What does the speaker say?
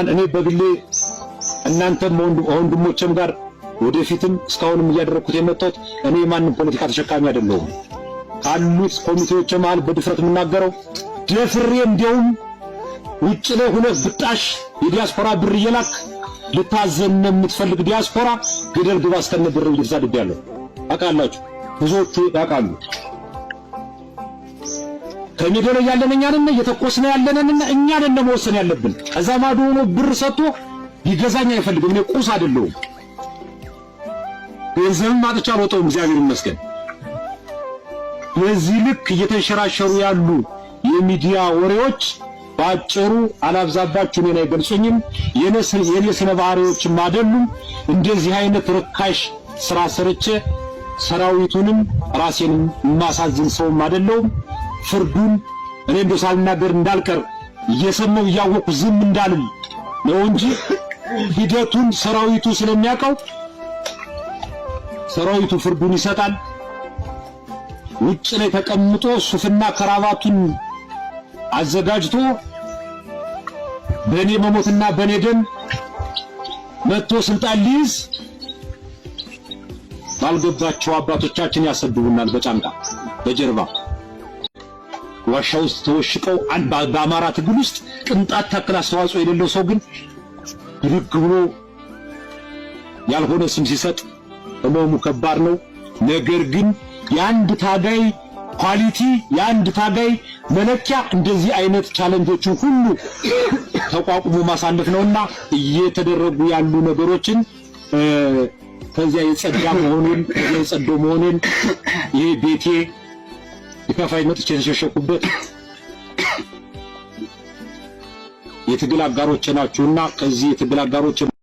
እኔ በግሌ እናንተም ወንድሞቼም ጋር ወደፊትም እስካሁንም እያደረኩት የመጣሁት እኔ ማንም ፖለቲካ ተሸካሚ አይደለሁም። ካሉት ኮሚቴዎች መሃል በድፍረት የምናገረው ደፍሬ እንደውም ውጭ ላይ ሆነ ብጣሽ የዲያስፖራ ብር እየላክ ልታዘን የምትፈልግ ዲያስፖራ ገደል ግባ እስከነ ብር እየተሳደብያለሁ። አቃላችሁ ብዙዎቹ ያቃሉ። ከሚደለ ያለን እኛ ነን፣ እየተቆስነ ያለንና እኛ ነን መወሰን ያለብን። ከዛ ማዶ ሆኖ ብር ሰጥቶ ይገዛኛ አይፈልግም። እኔ ቁስ አይደለሁም። ገንዘብ ማጥቻ አልወጣሁም፣ እግዚአብሔር ይመስገን። በዚህ ልክ እየተንሸራሸሩ ያሉ የሚዲያ ወሬዎች ባጭሩ አላብዛባችሁ፣ እኔን አይገልጹኝም። የኔ ስነ ባህሪዎችም አይደሉም። እንደዚህ አይነት ርካሽ ስራ ሰርቼ ሰራዊቱንም ራሴንም ማሳዝን ሰውም አይደለሁም። ፍርዱን እኔ እንደው ሳልናገር እንዳልቀር እየሰማው እያወቁ ዝም እንዳልል ነው እንጂ ሂደቱን ሰራዊቱ ስለሚያውቀው ሰራዊቱ ፍርዱን ይሰጣል። ውጭ ላይ ተቀምጦ ሱፍና ከራባቱን አዘጋጅቶ በኔ መሞትና በኔ ደም መጥቶ ስልጣን ሊይዝ ባልገባቸው አባቶቻችን ያሰድቡናል በጫንቃ በጀርባ ዋሻ ውስጥ ተወሽቀው በአማራ ትግል ውስጥ ቅንጣት ታክል አስተዋጽኦ የሌለው ሰው ግን ብድግ ብሎ ያልሆነ ስም ሲሰጥ ህመሙ ከባድ ነው። ነገር ግን የአንድ ታጋይ ኳሊቲ የአንድ ታጋይ መለኪያ እንደዚህ አይነት ቻሌንጆችን ሁሉ ተቋቁሞ ማሳለፍ ነውና እየተደረጉ ያሉ ነገሮችን ከዚያ የጸዳ መሆኑን የጸደው መሆኑን ይሄ ቤቴ የከፋይ መጥቼ ተሸሸኩበት የትግል አጋሮች ናችሁና ከዚህ የትግል አጋሮች